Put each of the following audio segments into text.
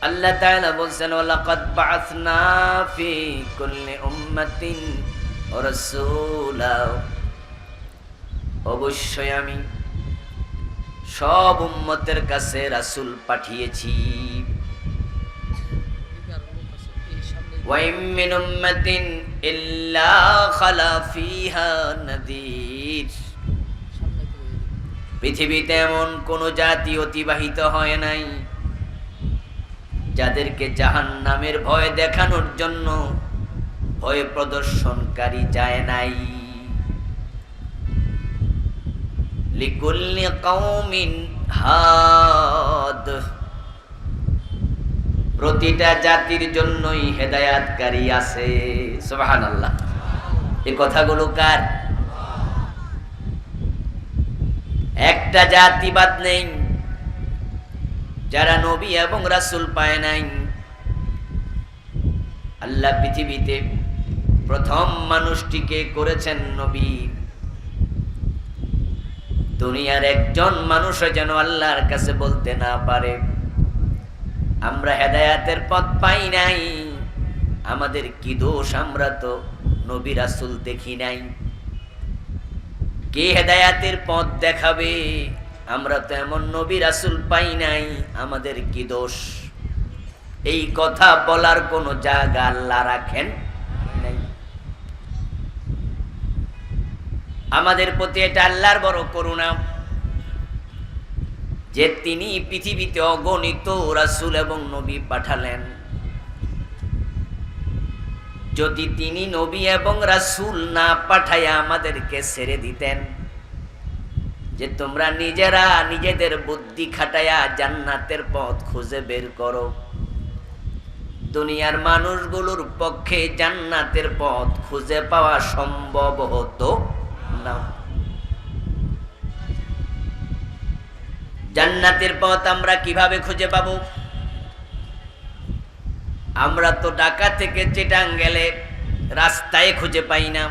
আল্লাহ তাআলা বলছেন ওয়ালাকাদ বাআসনা ফি কুল্লি উম্মাতিন রাসূলা, অবশ্যই আমি সব উম্মতের কাছে রাসূল পাঠিয়েছি। ওয়া ইম মিন উম্মাতিন ইল্লা খালা ফিহা নাযীর, পৃথিবীতে এমন কোন জাতি অতিবাহিত হয় নাই যাদেরকে জাহান্নামের ভয় দেখানোর জন্য ভয় প্রদর্শনকারী যায় নাই। লিকুল্লি কওমিন হাদ, প্রতিটা জাতির জন্যই হেদায়াতকারী আছে। সুবহানাল্লাহ। এই কথাগুলো কার? একটা জাতি বাদ নেই যারা নবী এবং রাসূল পায় নাই। আল্লাহ পৃথিবীতে প্রথম মানুষটিকে করেছেন নবী। দুনিয়ার একজন মানুষও যেন আল্লাহর কাছে বলতে না পারে আমরা হেদায়াতের পথ পাই নাই, আমাদের কি দোষ, আমরা তো নবী রাসূল দেখি নাই। কে হেদায়াতের পথ দেখাবে? আমরা তো এমন নবী রাসূল পাই নাই, আমাদের কি দোষ? এই কথা বলার কোন জায়গা আল্লাহ রাখেন নাই। আমাদের প্রতি এটা আল্লাহর বড় করুণা যে তিনি পৃথিবীতে অগণিত রাসূল এবং নবী পাঠালেন। যদি তিনি নবী এবং রাসূল না পাঠায়া আমাদেরকে ছেড়ে দিতেন যে তোমরা নিজেরা নিজেদের বুদ্ধি খাটায়া জান্নাতের পথ খুঁজে বের করো, দুনিয়ার মানুষগুলোর পক্ষে জান্নাতের পথ খুঁজে পাওয়া সম্ভব হতো না। জান্নাতের পথ আমরা কিভাবে খুঁজে পাবো? আমরা তো ঢাকা থেকে চিটাং গেলে রাস্তায় খুঁজে পাই না,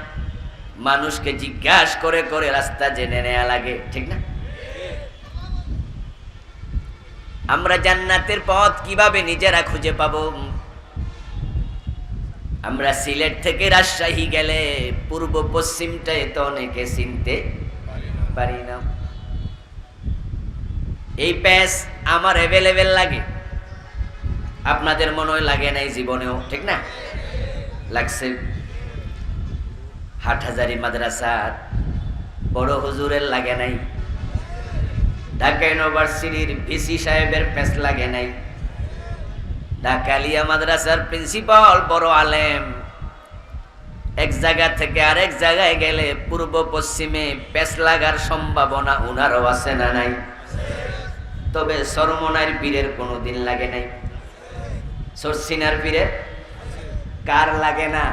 মানুষকে জিজ্ঞাসা করে করে রাস্তা জেনে নেওয়া লাগে, ঠিক না? আমরা জান্নাতের পথ কিভাবে নিজেরা খুঁজে পাবো? আমরা সিলেট থেকে রাজশাহী গেলে পূর্ব পশ্চিমটাই তো অনেকে চিনতে পারি না। এই প্যাচ আমার অ্যাভেলেবেল লাগে, আপনাদের মনে হয় লাগে নাই জীবনেও, ঠিক না? লাগছে। হাটহাজারী মাদ্রাসার বড় হুজুরের লাগে নাই, ঢাকা ইউনিভার্সিটির ভিসি সাহেবের প্যাচ লাগে নাই, ঢাকা আলিয়া মাদ্রাসার প্রিন্সিপাল বড় আলেম, এক জায়গা থেকে আরেক জায়গায় গেলে পূর্ব পশ্চিমে প্যাচ লাগার সম্ভাবনা উনারও আছে না নাই? তবে সরমনার পীরের কোনোদিন লাগে নাই, সরসিনার পীরের কার লাগে না?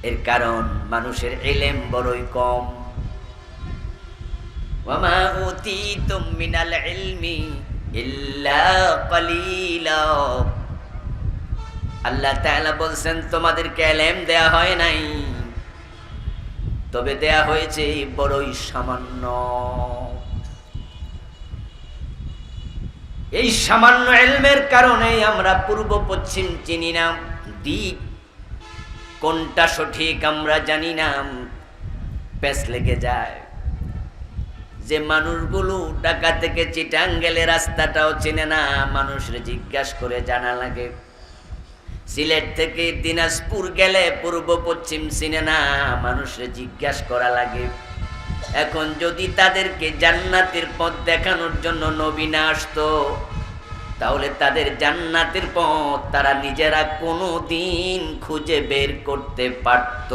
এর কারণ মানুষের ইলম বড়ই কম। ওয়ামা উতীতুম মিনাল ইলমি ইল্লা কালিলা, আল্লাহ তাআলা বলছেন তোমাদেরকে ইলম দেয়া হয় নাই, তবে দেয়া হয়েছে বড়ই সামান্য। এই সামান্য ইলমের কারণে আমরা পূর্ব পশ্চিম চিনি না, দিক কোনটা সঠিক আমরা জানি না, প্যাচ লেগে যায়। যে মানুষগুলো ঢাকা থেকে চিটাং গেলে রাস্তাটাও চেনে না, মানুষের জিজ্ঞাসা করে জানা লাগে। সিলেট থেকে দিনাজপুর গেলে পূর্ব পশ্চিম চিনে না, মানুষের জিজ্ঞাসা করা লাগে। এখন যদি তাদেরকে জান্নাতের পথ দেখানোর জন্য নবী না আসতো, তাহলে তাদের জান্নাতের পথ তারা নিজেরা কোনোদিন খুঁজে বের করতে পারত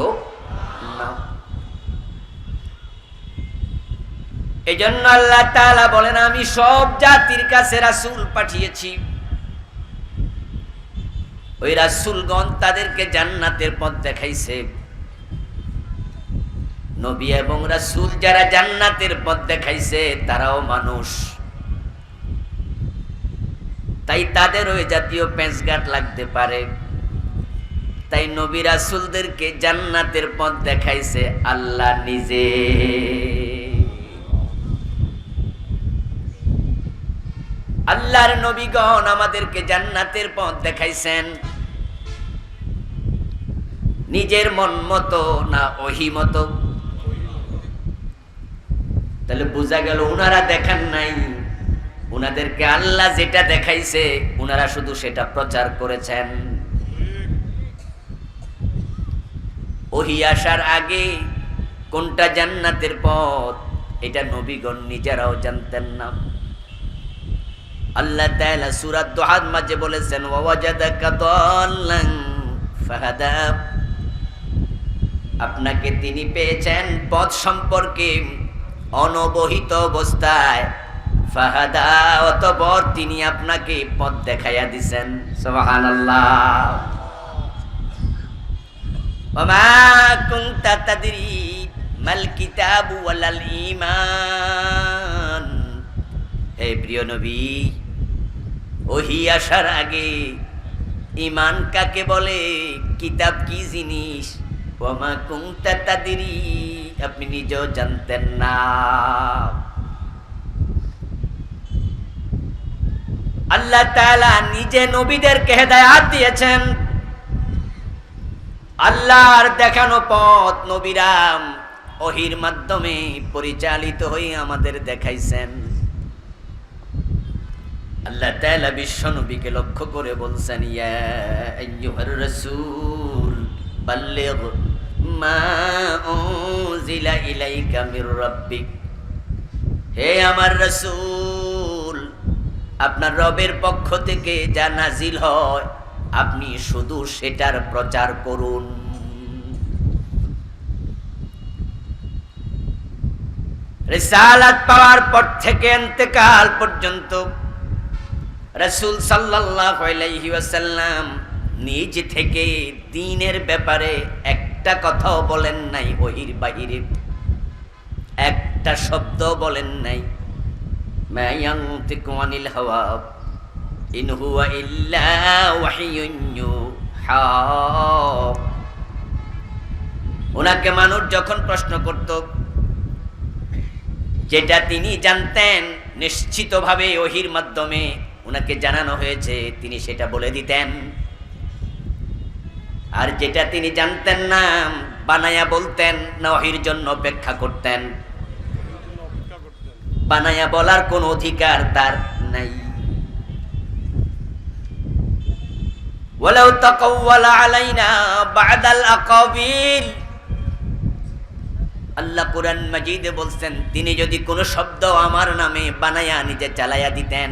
না। এজন্য আল্লাহ তাআলা বলেন আমি সব জাতির কাছে রাসূল পাঠিয়েছি। ওই রাসূলগণ তাদেরকে জান্নাতের পথ দেখাইছে। নবী এবং রাসূল যারা জান্নাতের পথ দেখাইছে তারাও মানুষ, তাই তাদের ওই জাতীয় পেঁচগাট লাগতে পারে। তাই নবী রাসূলদেরকে জান্নাতের পথ দেখাইছে আল্লাহ নিজে। আল্লাহ আল্লাহর নবীগণ আমাদেরকে জান্নাতের পথ দেখাইছেন, নিজের মন মতো না ওহি মতো? তাহলে বোঝা গেল উনারা দেখান নাই, উনাদেরকে আল্লাহ যেটা দেখাইছে উনারা শুধু সেটা প্রচার করেছেন। ওহি আসার আগে কোনটা জান্নাতের পথ এটা নবীগণ নিজেরাও জানতেন না। আল্লাহ তাআলা সূরা দুহার মাঝে বলেছেন, ওয়াজাদাকা দাল্লান ফাহাদা, আপনাকে তিনি পেয়েছেন পথ সম্পর্কে অনবহিত অবস্থায়, ফাহাদা অতঃপর তিনি আপনাকে পথ দেখাইয়া দিবেন। সুবহানাল্লাহ। ওমা কুনতা তাদরি মাল কিতাবু ওয়ালাল ঈমান, হে প্রিয় নবী, ওহী আসার আগে ঈমান কাকে বলে, কিতাব কি জিনিস, ওমা কুনতা তাদরি, আপনি নিজেও জানতেন না। আল্লাহ তাআলা নিজে নবীদেরকে হেদায়েত দিয়েছেন। আল্লাহর দেখানো পথ নবীরাম ওহীর মাধ্যমে পরিচালিত হয়ে আমাদের দেখাইছেন। আল্লাহ তাআলা বিশ্ব নবীকে লক্ষ্য করে বলছেন, ইয়া আইয়ুহার রাসূল বাল্লিগ মা উনজিলা ইলাইকা মির রাব্বিক, হে আমার রাসূল, আপনার রবের পক্ষ থেকে যা নাজিল হয় আপনি শুধু সেটার প্রচার করুন। রিসালাত পাওয়ার পর থেকে ইন্তেকাল পর্যন্ত রাসূল সাল্লাল্লাহু আলাইহি ওয়াসাল্লাম নিজ থেকে দ্বীনের ব্যাপারে একটা কথাও বলেন নাই, ওহীর বাহিরে একটা শব্দ বলেন নাই। মা ইয়ানতিকু আনিল হাওয়া ইন হুয়া ইল্লা ওয়াহিয়ুন ইউহা। ওনাকে মানুষ যখন প্রশ্ন করত, যেটা তিনি জানতেন নিশ্চিতভাবে ওহীর মাধ্যমে ওনাকে জানানো হয়েছে, তিনি সেটা বলে দিতেন। আর যেটা তিনি জানতেন না, বানায়া বলতেন না ওহীর জন্য অপেক্ষা করতেন। বানায়া বলার কোন অধিকার তার নাই। ওয়ালাউ তাকাওয়ালা আলাইনা বা'দাল আকাবিল, আল্লাহ কুরআন মাজিদে বলছেন, তিনি যদি কোন শব্দ আমার নামে বানায়া নিজে চালায়া দিতেন,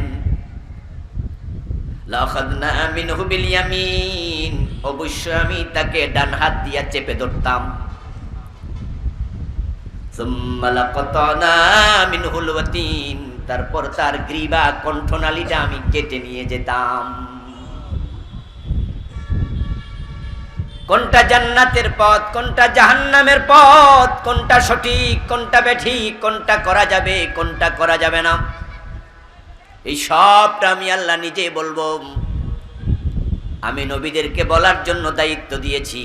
লাখাদনা মিনহু বিল ইয়ামিন, অবশ্যই আমি তাকে ডান হাত দিয়া চেপে ধরতাম। সুম্মা লাকাতানা মিনহুল ওয়াতিন, তারপর তার গ্রীবা কণ্ঠনালীটা আমি কেটে নিয়ে যেতাম। কোনটা জান্নাতের পথ, কোনটা জাহান্নামের পথ, কোনটা সঠিক, কোনটা বেঠিক, কোনটা করা যাবে, কোনটা করা যাবে না, এই সবটা আমি আল্লাহ নিজে বলবো। আমি নবীদেরকে বলার জন্য দায়িত্ব দিয়েছি।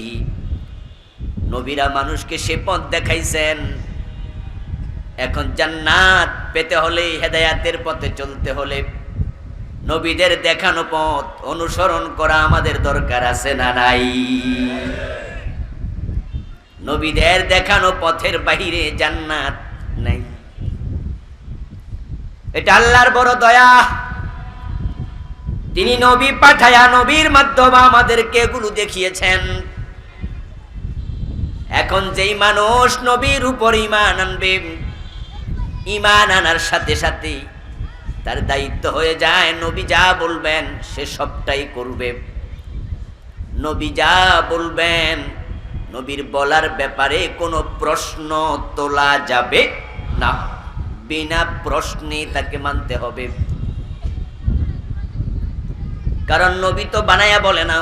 নবীরা মানুষকে সে পথ দেখাইছেন। এখন জান্নাত পেতে হলে, হেদায়েতের পথে চলতে হলে নবীদের দেখানো পথ অনুসরণ করা আমাদের দরকার আছে না নাই? নবীদের দেখানো পথের বাহিরে জান্নাত নাই। এটা আল্লাহর বড় দয়া। তিনি নবী পাঠায়া নবীর মাধ্যমে আমাদেরকে এগুলো দেখিয়েছেন। এখন যেই মানুষ নবীর উপর ঈমান আনবে, ঈমান আনার সাথে সাথে তার দায়িত্ব হয়ে যায় নবী যা বলবেন সে সবটাই করবে। নবী যা বলবেন, নবীর বলার ব্যাপারে কোনো প্রশ্ন তোলা যাবে না, বিনা প্রশ্নে তাকে মানতে হবে। কারণ নবী তো বানায়া বলে না,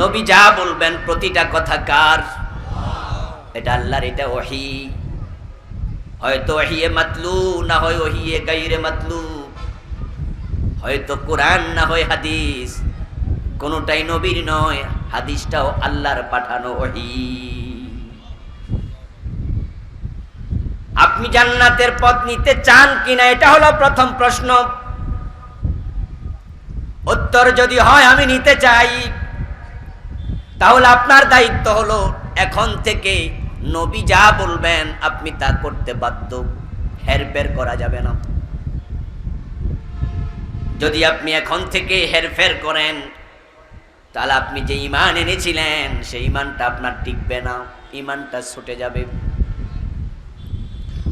নবী যা বলবেন প্রতিটা কথা কার? এটা আল্লাহর, এটা ওহী। হয়তো ওহিয়ে মাতলু, না হয় ওহিয়ে গায়রে মাতলু, হয়তো কোরআন না হয় হাদিস, কোনটাই নবীর নয়, হাদিসটাও আল্লাহর পাঠানো ওহী। আপনি জান্নাতের পথ নিতে চান কিনা, এটা হলো প্রথম প্রশ্ন। উত্তর যদি হয় আমি নিতে চাই, তাহলে আপনার দায়িত্ব হলো এখন থেকে নবী যা বলবেন আপনি তা করতে বাধ্য, হেরফের করা যাবে না। যদি আপনি এখন থেকে হেরফের করেন তাহলে আপনি যে ঈমান এনেছিলেন সেই ঈমানটা আপনার টিকবে না, ঈমানটা ছুটে যাবে।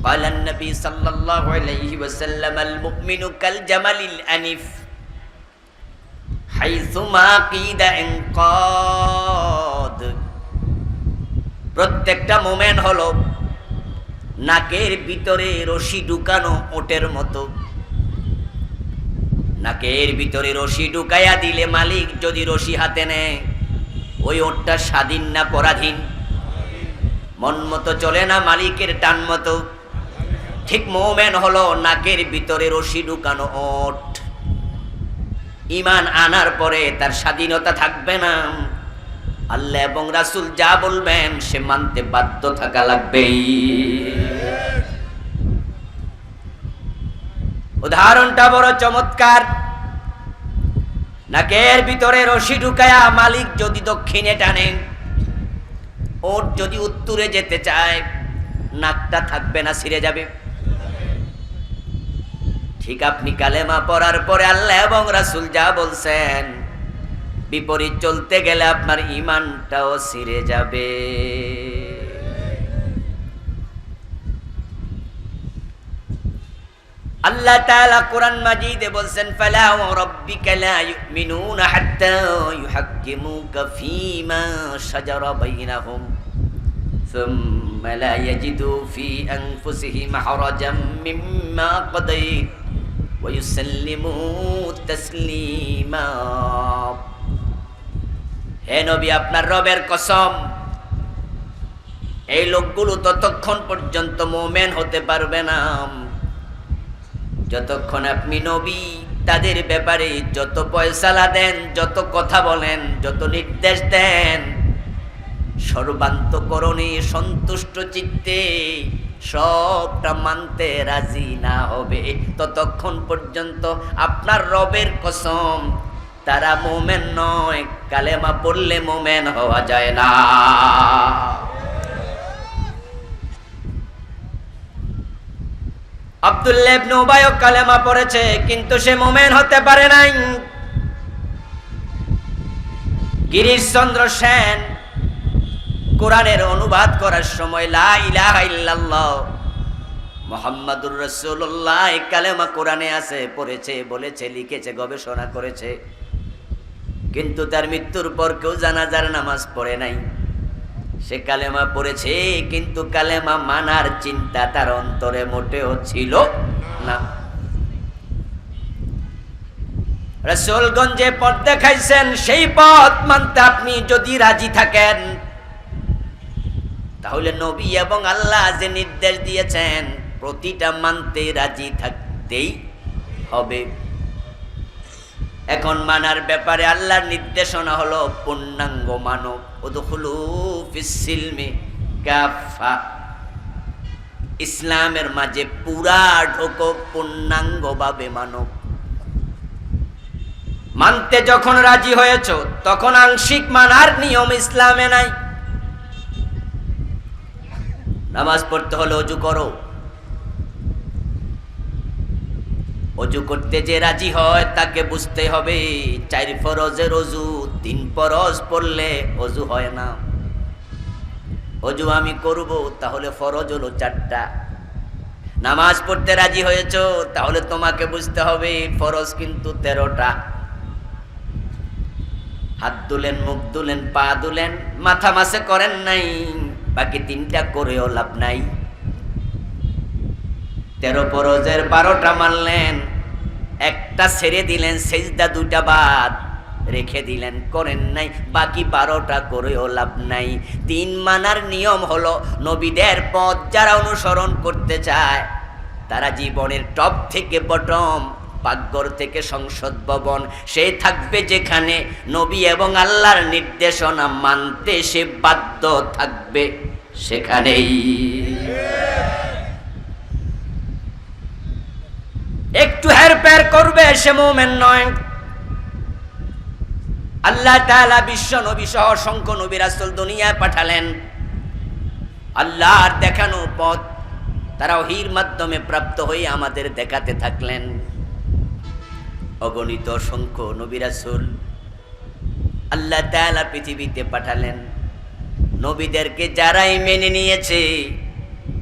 قال النبي صلى الله عليه وسلم المؤمن كالجمل الأنف حيثما قيد انقاد। প্রত্যেকটা মুমিন হলো নাকের ভিতরে রশি ঢুকানো ওটের মতো। নাকের ভিতরে রশি ঢুকাইয়া দিলে মালিক যদি রশি হাতে নেয় ওই ওটটা স্বাধীন না পরাধীন? মন মতো চলে না, মালিকের টান মতো। ঠিক মুমিন হলো নাকের ভিতরে রশি ঢুকানো ওট। ঈমান আনার পরে তার স্বাধীনতা থাকবে না, আল্লাহ এবং রাসূল যা বলবেন সে মানতে বাধ্য থাকা লাগবে। উদাহরণটা বড় চমৎকার। নাকের ভিতরে রশি ঢুকায়া মালিক যদি দক্ষিণে টানে, ওট যদি উত্তরে যেতে চায়, নাকটা থাকবে না, ছিঁড়ে যাবে। ঠিক আপনি কালেমা পড়ার পরে আল্লাহ এবং রাসূল যা বলছেন বিপরীত চলতে গেলে আপনার ঈমানটাও ছিঁড়ে যাবে। আল্লাহ তাআলা কোরআন মাজিদে বলছেন ফালা ওয়া রাব্বিকা লা ইউমিনুনা হাত্তা ইউহাক্কিমুকা ফীমা শাজারা বাইনাহুম সুম্মা লা ইয়াজিদু ফী আনফুসিহিম হারাজাম মিম্মা কাদাইত ওয়া ইউসাল্লিমু তাসলিমা। হে নবী, আপনার রবের কসম, এই লোকগুলো ততক্ষণ পর্যন্ত মুমিন হতে পারবে না যতক্ষণ আপনি নবী তাদের ব্যাপারে যত ফয়সালা দেন, যত কথা বলেন, যত নির্দেশ দেন, সর্বান্তকরণে সন্তুষ্ট চিত্তে সবটা মানতে রাজি না হবে ততক্ষণ পর্যন্ত আপনার রবের কসম তারা মুমিন নয়। কালেমা পড়লে মুমিন হওয়া যায় না। আব্দুল্লাহ ইবনে উবাই কালেমা পড়েছে কিন্তু সে মুমিন হতে পারে নাই। গিরিশচন্দ্র সেন কোরআনের অনুবাদ করার সময় লা ইলাহা ইল্লাল্লাহ মুহাম্মাদুর রাসূলুল্লাহ কালেমা কোরআনে আছে, পড়েছে, বলেছে, লিখেছে, গবেষণা করেছে, কিন্তু তার মৃত্যুর পর কেউ জানাজার নামাজ পড়ে নাই। সে কালেমা পড়েছে কিন্তু কালেমা মানার চিন্তা তার অন্তরে মোটেও ছিল না। রাসূলগঞ্জ যে পথ দেখাইছেন সেই পথ মানতে আপনি যদি রাজি থাকেন তাহলে নবী এবং আল্লাহ যে নির্দেশ দিয়েছেন প্রতিটা মানতে রাজি থাকতেই হবে। এখন মানার ব্যাপারে আল্লাহর নির্দেশনা হলো পূর্ণাঙ্গ মানব, উদখুলু ফিস-সিলমি কাফা, ইসলামের মাঝে পুরা ঢোকো, পূর্ণাঙ্গভাবে মানব। মানতে যখন রাজি হয়েছো তখন আংশিক মানার নিয়ম ইসলামে নাই। নামাজ পড়তে হলে ওযু করো, ওযু করতে যে রাজি হয় তাকে বুঝতে হবে 4 ফরজের ওযু 3 ফরজ পড়লে ওযু হয় না। ওযু আমি করব তাহলে ফরজ হলো 4টা। নামাজ পড়তে রাজি হয়েছো তাহলে তোমাকে বুঝতে হবে ফরজ কিন্তু 13টা। হাত দুলেন, মুখ দুলেন, পা দুলেন, মাথা মাসে করেন নাই, বাকি 3টা করেও লাভ নাই। 13 ফরজের 12টা মানলেন, একটা ছেড়ে দিলেন, সেজদা 2টা বাদ রেখে দিলেন, করেন নাই, বাকি 12টা করেও লাভ নাই। 3 মানার নিয়ম হলো নবীদের পথ যারা অনুসরণ করতে চায় তারা জীবনের টপ থেকে বটম, পাকঘর থেকে সংসদ ভবন, সে থাকবে যেখানে নবী এবং আল্লাহর নির্দেশনা মানতে সে বাধ্য থাকবে সেখানেই। একটু হেরফের করবে সে মুমিন নয়। আল্লাহ তাআলা বিশ্ব নবী সহ অসংখ্য নবী রাসূল দুনিয়ায় পাঠালেন। আল্লাহর দেখানো পথ তারা ওহীর মাধ্যমে প্রাপ্ত হয়ে আমাদের দেখাতে থাকলেন। অগণিত অসংখ্য নবী রাসূল আল্লাহ তাআলা পৃথিবীতে পাঠালেন। নবীদেরকে যারাই মেনে নিয়েছে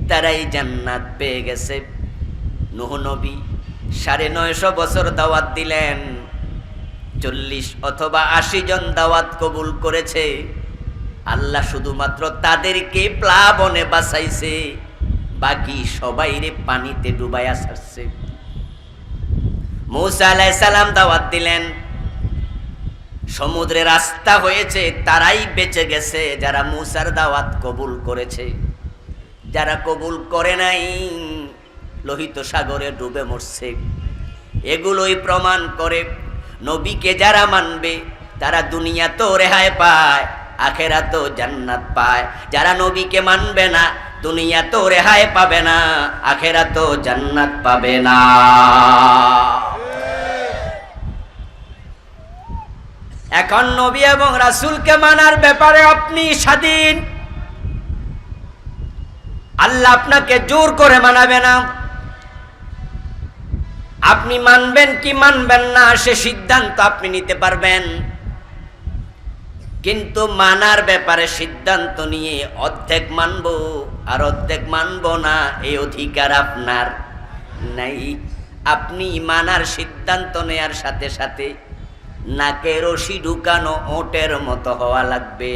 তারাই জান্নাত পেয়ে গেছে। নূহ নবী ৯৫০ বছর দাওয়াত দিলেন, ৪০ অথবা ৮০ জন দাওয়াত কবুল করেছে। আল্লাহ শুধুমাত্র তাদেরকে প্লাবনে বাঁচাইছে, বাকি সবাইরে পানিতে ডুবাইয়া ছাড়ছে। মূসা আলাইহিস সালাম দাওয়াত দিলেন, সমুদ্রে রাস্তা হয়েছে, তারাই বেঁচে গেছে যারা মূসার দাওয়াত কবুল করেছে। যারা কবুল করে নাই লোহিত সাগরে ডুবে মরছে। এগুলোই প্রমাণ করে নবীকে যারা মানবে তারা দুনিয়াতেও রেহাই পায়, আখেরাতেও জান্নাত পায়। যারা নবীকে মানবে না দুনিয়াতেও রেহাই পাবে না, আখেরাতেও জান্নাত পাবে না। এখন নবী এবং রাসূলকে মানার ব্যাপারে আপনি স্বাধীন। আল্লাহ আপনাকে জোর করে মানাবে না। আপনি মানবেন কি মানবেন না সে সিদ্ধান্ত আপনি নিতে পারবেন, কিন্তু মানার ব্যাপারে সিদ্ধান্ত নিয়ে অর্ধেক মানব আর অর্ধেক মানব না এই অধিকার আপনার নাই। আপনি মানার সিদ্ধান্ত নেয়ার সাথে সাথে নাকে রশি ঢুকানো ওটের মতো হওয়া লাগবে।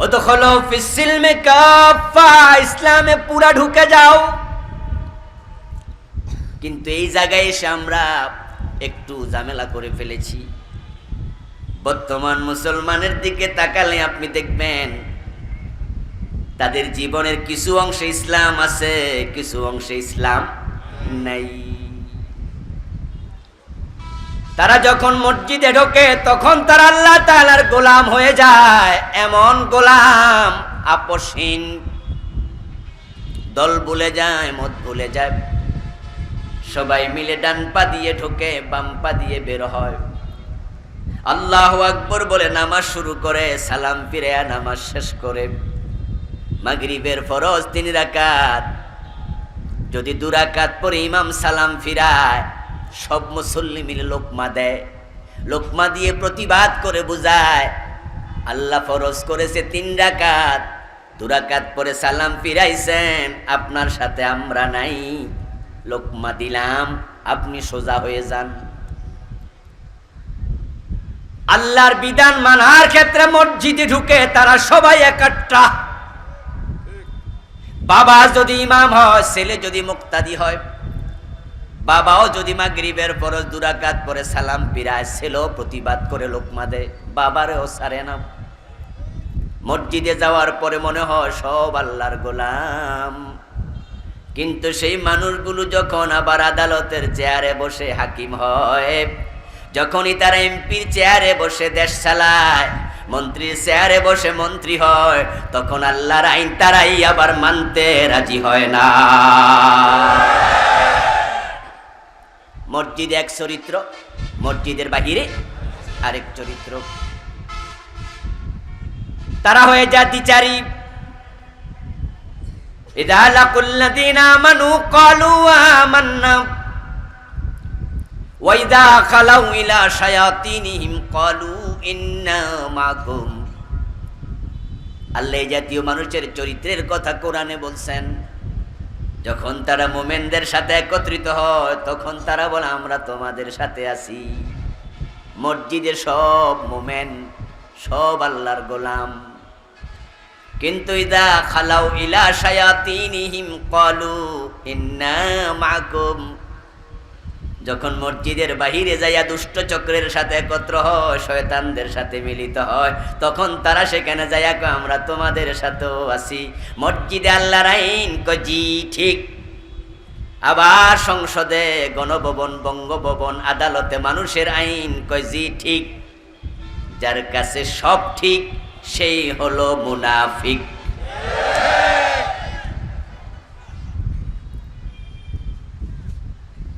ওদখুলু ফিস-সিলমি কাফা, ইসলামে পুরা ঢুকে যাও। কিন্তু এই জায়গায় এসে আমরা একটু ঝামেলা করে ফেলেছি। বর্তমান মুসলমানের দিকে তাকালে আপনি দেখবেন তাদের জীবনের কিছু অংশে ইসলাম আছে, কিছু অংশে ইসলাম নাই। তারা যখন মসজিদে ঢোকে তখন তারা আল্লাহ তাআলার গোলাম হয়ে যায়। এমন গোলাম আপসহীন, দল ভুলে যায়, মত ভুলে যায়। সবাই মিলে ডান পা দিয়ে ঢোকে, বাম পা দিয়ে বের হয়। আল্লাহু আকবার বলে নামাজ শুরু করে, সালাম ফিরে নামাজ শেষ করে। মাগরিবের ফরজ ৩ রাকাত, যদি ২ রাকাত পরে ইমাম সালাম ফিরায় সব মুসল্লি মিলে লোকমা দেয়। লোকমা দিয়ে প্রতিবাদ করে বুঝায় আল্লাহ ফরজ করেছে ৩ রাকাত, ২ রাকাত পরে সালাম ফিরাইছেন, আপনার সাথে আমরা নাই, লোকমা দিলাম, আপনি সোজা হয়ে যান। আল্লাহর বিধান মানার ক্ষেত্রে মসজিদে ঢুকে তারা সবাই একাট্টা। বাবা যদি ইমাম হয়, ছেলে যদি মুক্তাদি হয়, বাবাও যদি মাগরিবের ফরজ ২ রাকাত পরে সালাম ফিরায়, ছেলেও প্রতিবাদ করে লোকমা দেয়, বাবারেও ছাড়ে না। মসজিদে যাওয়ার পরে মনে হয় সব আল্লাহর গোলাম। কিন্তু সেই মানুষগুলো যখন আবার আদালতের চেয়ারে বসে হাকিম হয়, যখনই তারা এমপির চেয়ারে বসে দেশ চালায়, মন্ত্রীর চেয়ারে বসে মন্ত্রী হয়, তখন আল্লাহর আইন তারাই আবার মানতে রাজি হয় না। মসজিদে এক চরিত্র, মসজিদের বাহিরে আরেক চরিত্র। তারা হয়ে যায় দ্বিচারী। ইযা লাকুল্লাযীনা আমানু ক্বালু আমান্না ওয়া ইযা খালাউ ইলা শায়াতিনিহিম ক্বালু ইন্না মাআকুম। আল্লাহ এই জাতীয় মানুষের চরিত্রের কথা কোরআনে বলছেন। যখন তারা মুমিনদের সাথে একত্রিত হয় তখন তারা বলে আমরা তোমাদের সাথে আছি। মসজিদে সব মুমিন, সব আল্লাহর গোলাম। কিন্তু ইযা খালাউ ইলা শায়াতিনিহিম ক্বালু ইন্না মাআকুম, যখন মসজিদের বাহিরে যাইয়া দুষ্ট চক্রের সাথে একত্র হয়, শয়তানদের সাথে মিলিত হয়, তখন তারা সেখানে যাইয়া কয় আমরা তোমাদের সাথেও আছি। মসজিদে আল্লাহর আইন কয় জি ঠিক, আবার সংসদে, গণভবন, বঙ্গভবন, আদালতে মানুষের আইন কয় জি ঠিক। যার কাছে সব ঠিক সেই হলো মুনাফিক।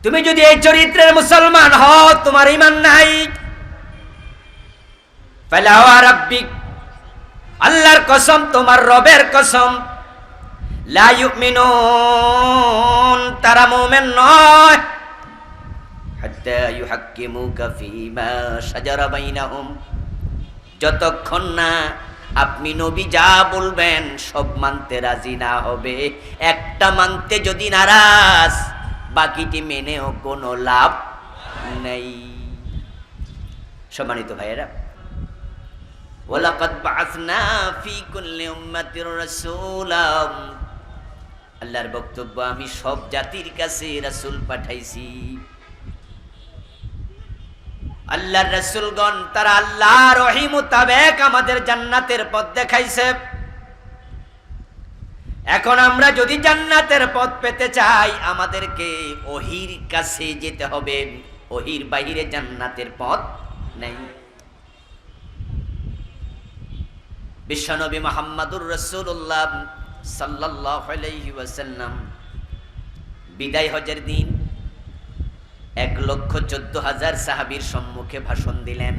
তুমি যদি এই চরিত্রের মুসলমান হও, তোমার ঈমান নাই, ফালা ওয়া রাব্বিক, আল্লাহর কসম, তোমার রবের কসম, লা ইউমিনুন, তারা মুমিন নয়, হাত্তা ইউহাক্কিমুকা ফীমা শাজারা বাইনাহুম, যতক্ষণ না আপনি নবী যা বলবেন সব মানতে রাজি না হবে। একটা মানতে যদি নারাজ, বাকিটি মেনেও কোনো লাভ নেই। সম্মানিত ভাইয়েরা, ওয়ালাকাদ বাআসনা ফী কুল্লি উম্মাতির রাসূলা, আল্লাহর বক্তব্য, আমি সব জাতির কাছে রাসূল পাঠাইছি। আল্লাহর রাসূলগণ তারা আল্লাহর ওহী মোতাবেক আমাদের জান্নাতের পথ দেখাইছে। এখন আমরা যদি জান্নাতের পথ পেতে চাই, আমাদেরকে ওহীর কাছে যেতে হবে। ওহীর বাইরে জান্নাতের পথ নেই। বিশ্বনবী মুহাম্মদুর রাসূলুল্লাহ সাল্লাল্লাহু আলাইহি ওয়াসাল্লাম বিদায় হজের দিন 1,14,000 সাহাবীর সম্মুখে ভাষণ দিলেন।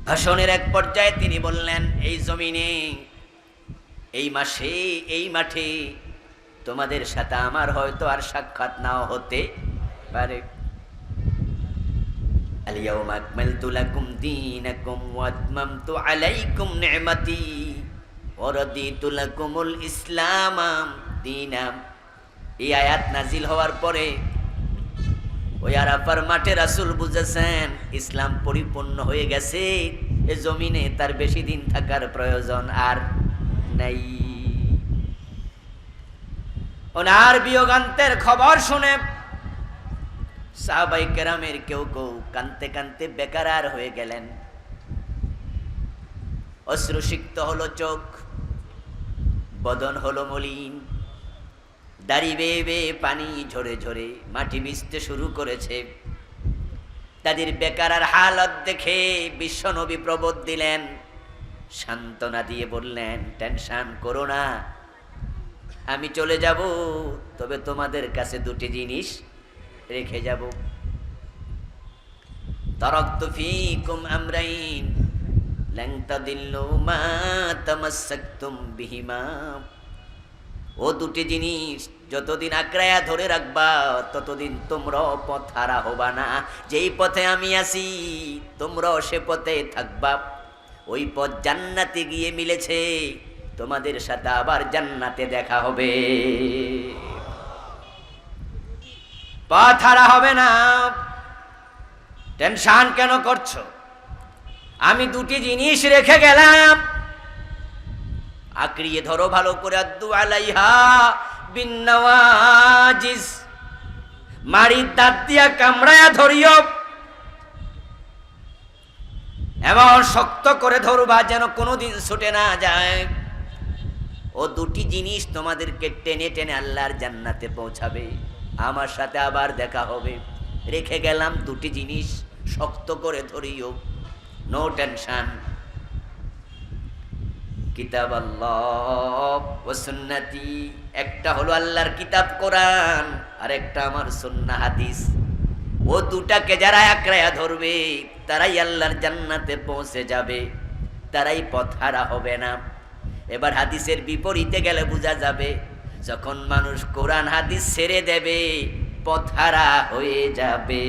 ভাষণের এক পর্যায়ে তিনি বললেন, এই জমিনে, এই মাসে, এই মাঠে তোমাদের সাথে আমার হয়তো আর সাক্ষাৎ নাও হতে পারে। আল-ইয়াওমা আকমালতু লাকুম দীনাকুম ওয়া আতমামতু আলাইকুম নি'মাতি ওয়া রাদিতু লাকুমুল ইসলাম দীনা। এই আয়াত নাজিল হওয়ার পরে ওই আরাফার মাঠে রাসূল বুঝেছেন ইসলাম পরিপূর্ণ হয়ে গেছে, এ জমিনে তার বেশি দিন থাকার প্রয়োজন আর নাই। ওনার বিয়োগান্তের খবর শুনে সাহাবায়ে কেরামের কেউ কেউ কানতে কানতে বেকারার হয়ে গেলেন। অশ্রুসিক্ত হলো চোখ, বদন হলো মলিন, দাড়ি বেয়ে বেয়ে পানি ঝরে ঝরে মাটি ভিজতে শুরু করেছে। তাদের বেকারার হালত দেখে বিশ্বনবী প্রবোধ দিলেন, সান্ত্বনা দিয়ে বললেন, টেনশন করো না, আমি চলে যাব, তবে তোমাদের কাছে দুটি জিনিস রেখে যাব। তারাকতু ফীকুম আমরাইন লান তাদিল্লু মা তামাসসাকতুম বিহিমা। ও দুটি জিনিস যতদিন আঁকড়ায়া ধরে রাখবা, ততদিন তোমরাও পথ হারা হবা না। যেই পথে আমি আছি তোমরাও সে পথে থাকবা। ওই পথ জান্নাতে গিয়ে মিলেছে, তোমাদের সাথে আবার জান্নাতে দেখা হবে, পথ হারা হবে না। টেনশন কেন করছো? আমি দুটি জিনিস রেখে গেলাম, আঁকড়িয়ে ধরো ভালো করে। আদ্দু আলাইহা বিন্নাওয়াজিস, মাড়ির দাঁত দিয়া কামড়ায়া ধরিও, এমন শক্ত করে ধরবা যেন কোনোদিন ছুটে না যায়। ও দুটি জিনিস তোমাদেরকে টেনে টেনে আল্লাহর জান্নাতে পৌঁছাবে, আমার সাথে আবার দেখা হবে। রেখে গেলাম দুটি জিনিস, শক্ত করে ধরিও, নো টেনশন। কিতাব আল্লাহ ওয়া সুন্নতি, একটা হলো আল্লাহর কিতাব কোরআন, আর একটা আমার সুন্নাহ হাদিস। ও দুটাকে যারা আঁকড়ায়া ধরবে তারাই আল্লাহর জান্নাতে পৌঁছে যাবে, তারাই পথ হারা হবে না। এবার হাদিসের বিপরীতে গেলে বোঝা যাবে, যখন মানুষ কোরআন হাদিস ছেড়ে দেবে পথ হারা হয়ে যাবে।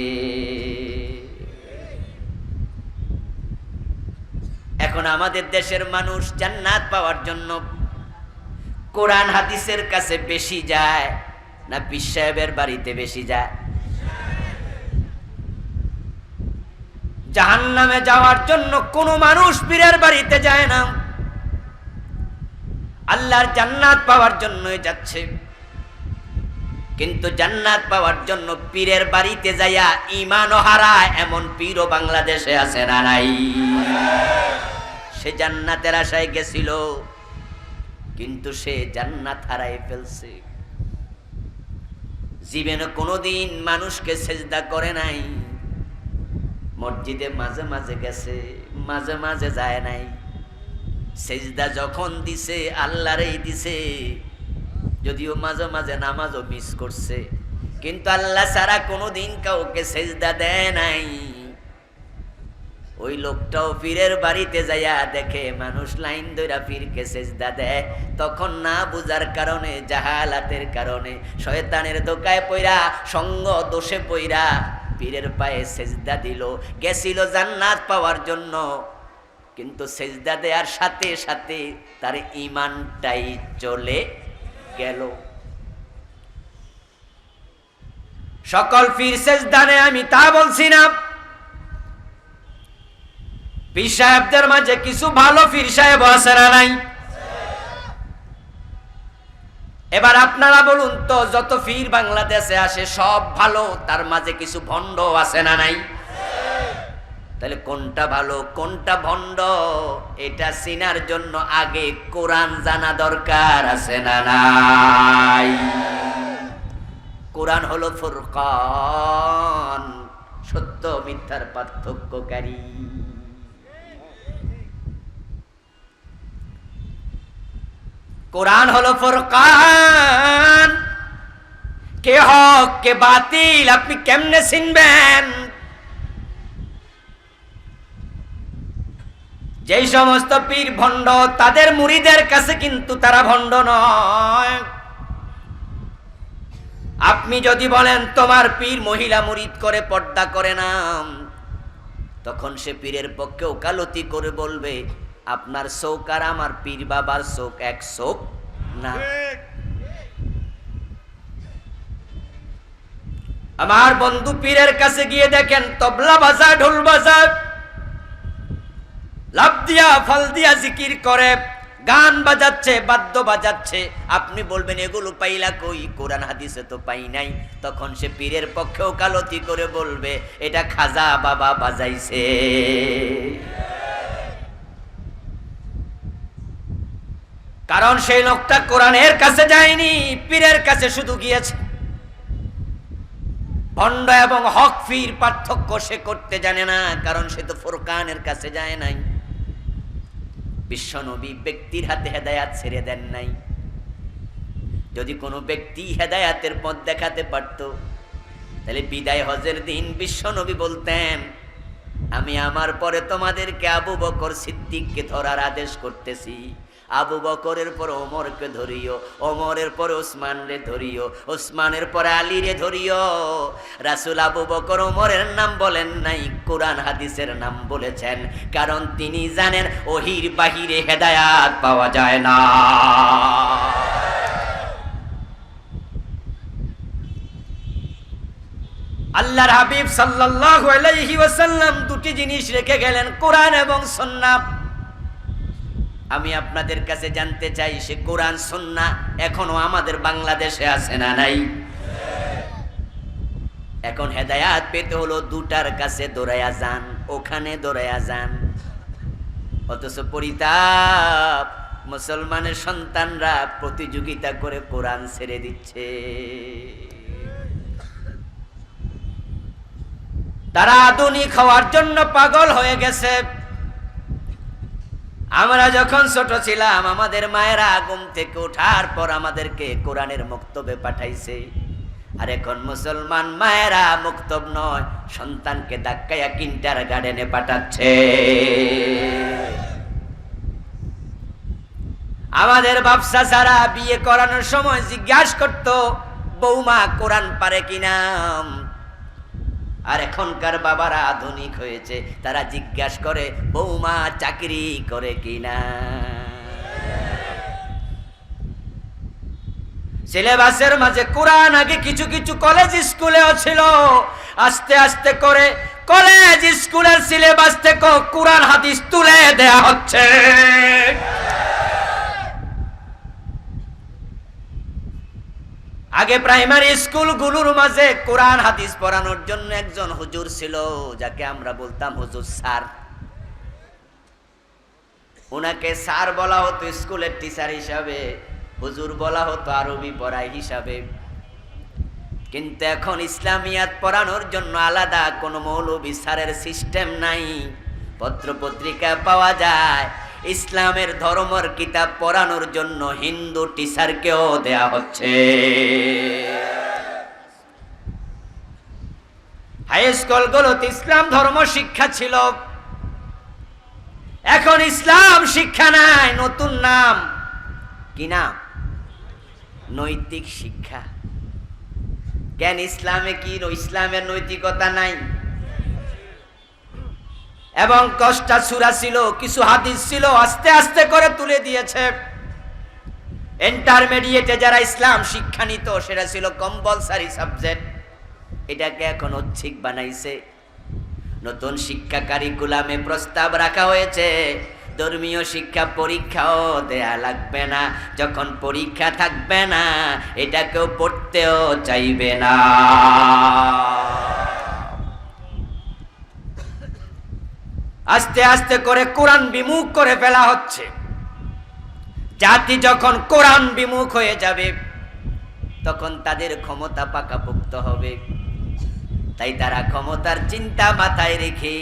এখন আমাদের দেশের মানুষ জান্নাত পাওয়ার জন্য কোরআন হাদিসের কাছে বেশি যায় না পীর সাহেবের বাড়িতে বেশি যায়? জাহান্নামে যাওয়ার জন্য কোনো মানুষ পীরের বাড়িতে যায় না, আল্লাহর জান্নাত পাওয়ার জন্যই যাচ্ছে। কিন্তু জান্নাত পাওয়ার জন্য পীরের বাড়িতে যাইয়া ঈমানও হারায় এমন পীরও বাংলাদেশে আছে না নাই? সে জান্নাতের আশায় গেছিল, কিন্তু সে জান্নাত হারায় ফেলছে। জীবনে কোনোদিন মানুষকে সেজদা করে নাই, মসজিদে মাঝে মাঝে গেছে, মাঝে মাঝে যায় নাই। সেজদা যখন দিছে আল্লাহরই দিছে, যদিও মাঝে মাঝে নামাজও মিস করছে, কিন্তু আল্লাহ ছাড়া কোনোদিন কাউকে সেজদা দেয় নাই। ওই লোকটাও পীরের বাড়িতে যাইয়া দেখে মানুষ লাইন ধইরা পীরকে সেজদা দেয়, তখন না বুঝার কারণে, জাহালাতের কারণে, শয়তানের ধোকায় পইরা, সঙ্গ দোষে পইরা পীরের পায়ে সেজদা দিল। গেছিল জান্নাত পাওয়ার জন্য, কিন্তু সেজদা দেওয়ার সাথে সাথে তার ঈমানটাই চলে গেল। সকল পীর সেজদা নেয় আমি তা বলছি না। পীর সাহেবদের মাঝে কিছু ভালো পীর সাহেব আছে না নাই? এবার আপনারা বলুন তো, যত পীর বাংলাদেশে আসে সব ভালো, তার মাঝে কিছু ভণ্ড আছে না নাই? তাহলে কোনটা ভালো কোনটা ভণ্ড এটা চিনার জন্য আগে কোরআন জানা দরকার আছে না নাই? কোরআন হলো ফুরকান, সত্য মিথ্যার পার্থক্যকারী। কোরআন হলো ফুরকান, কে হক কে বাতিল আপনি কেমনে চিনবেন? যেই সমস্ত পীর ভণ্ড, তাদের মুরিদের কাছে কিন্তু তারা ভণ্ড নয়। আপনি যদি বলেন তোমার পীর মহিলা মুরিদ করে, পর্দা করে না, তখন সে পীরের পক্ষে ওকালতি করে বলবে আপনার চোখ আর আমার পীর বাবার চোখ এক চোখ না। আমার বন্ধু পীরের কাছে গিয়ে দেখেন তবলা বাজা, ঢোল বাজা, লাফ দিয়া ফাল দিয়া জিকির করে, গান বাজাচ্ছে, বাদ্য বাজাচ্ছে, আপনি বলবেন এগুলো পাইলা কই? কোরআন হাদিসে তো পাই নাই। তখন সে পীরের পক্ষে ওকালতি করে বলবে এটা খাজা বাবা বাজাইছে। কারণ সেই লোকটা কোরআনের কাছে যায়নি, পীরের কাছে শুধু গিয়েছে। ভণ্ড এবং হক পীর পার্থক্য সে করতে জানে না, কারণ সে তো ফুরকানের কাছে যায় নাই। বিশ্বনবী ব্যক্তির হাতে হেদায়াত ছেড়ে দেন নাই। যদি কোনো ব্যক্তি হেদায়াতের পথ দেখাতে পারত, তাহলে বিদায় হজের দিন বিশ্বনবী বলতেন আমি আমার পরে তোমাদেরকে আবু বকর সিদ্দিককে ধরার আদেশ করতেছি। আবু বকরের পর ওমরকে ধরিও, ওমরের পর ওসমান রে ধরিও, ওসমানের পর আলী রে ধরিও। রাসূল আবু বকর ওমরের নাম বলেন নাই, কোরআন হাদিসের নাম বলেছেন, কারণ তিনি জানেন ওহির বাহিরে হেদায়াত পাওয়া যায় না। আল্লাহর হাবিব সাল্লাল্লাহু আলাইহি ওয়াসাল্লাম দুটি জিনিস রেখে গেলেন, কোরআন এবং সুন্নাহ। আমি আপনাদের কাছে জানতে চাই সে কোরআন সুন্নাহ এখনো আমাদের বাংলাদেশে আছে না নাই? এখন হেদায়াত পেতে হলো দুটার কাছে দৌড়ায়া যান, ওখানে দৌড়ায়া যান। অথচ পরিতাপ, মুসলমানের সন্তানরা প্রতিযোগিতা করে কোরআন ছেড়ে দিচ্ছে। তারা আধুনিক হওয়ার জন্য পাগল হয়ে গেছে। আমরা যখন ছোট ছিলাম আমাদের মায়েরা ঘুম থেকে ওঠার পর আমাদেরকে কোরআনের মক্তবে পাঠাইছে, আর এখন মুসলমান মায়েরা মক্তব নয়, সন্তানকে ধাক্কায়া কিন্ডারগার্টেনে পাঠাচ্ছে। আমাদের বাপসা যারা বিয়ে করানোর সময় জিজ্ঞাসা করতো বৌমা কোরআন পারে কিনা, আর এখনকার বাবারা আধুনিক হয়েছে, তারা জিজ্ঞাসা করে বৌমা চাকরি করে কিনা। সিলেবাসের মাঝে কোরআন আগে কিছু কিছু কলেজ স্কুলেও ছিল, আস্তে আস্তে করে কলেজ স্কুলের সিলেবাস থেকে কোরআন হাদিস তুলে দেয়া হচ্ছে। আগে প্রাইমারি স্কুলগুলোর মাঝে কোরআন হাদিস পড়ানোর জন্য একজন হুজুর ছিল, যাকে আমরা বলতাম হুজুর স্যার। ওনাকে স্যার বলা হতো স্কুলের টিচার হিসাবে, হুজুর বলা হতো আরবি পড়াই হিসাবে। কিন্তু এখন ইসলামিয়াত পড়ানোর জন্য আলাদা কোনো মৌলবি স্যারের সিস্টেম নাই, পত্র পত্রিকা পাওয়া যায়। ইসলামের ধর্মের কিতাব পড়ানোর জন্য হিন্দু টিচারকেও দেয়া হচ্ছে। হাই স্কুলগুলোতে ইসলাম ধর্ম শিক্ষা ছিল, এখন ইসলাম শিক্ষা নাই, নতুন নাম কি নাম? নৈতিক শিক্ষা। কেন ইসলামে কি ইসলামের নৈতিকতা নাই? এবং কষ্টা সূরা ছিল, কিছু হাদিস ছিল, আস্তে আস্তে করে তুলে দিয়েছে। ইন্টারমিডিয়েটে যারা ইসলাম শিক্ষা নিত সেটা ছিল কম্পালসারি সাবজেক্ট, এটাকে এখন ঐচ্ছিক বানাইছে। নতুন শিক্ষা কারিকুলামে প্রস্তাব রাখা হয়েছে ধর্মীয় শিক্ষা পরীক্ষাও দেয়া লাগবে না। যখন পরীক্ষা থাকবে না, এটা কেউ পড়তেও চাইবে না। আস্তে আস্তে করে কোরআন বিমুখ করে ফেলা হচ্ছে। জাতি যখন কোরআন বিমুখ হয়ে যাবে, তখন তাদের ক্ষমতা পাকাপোক্ত হবে। তাই তারা ক্ষমতার চিন্তা মাথায় রেখে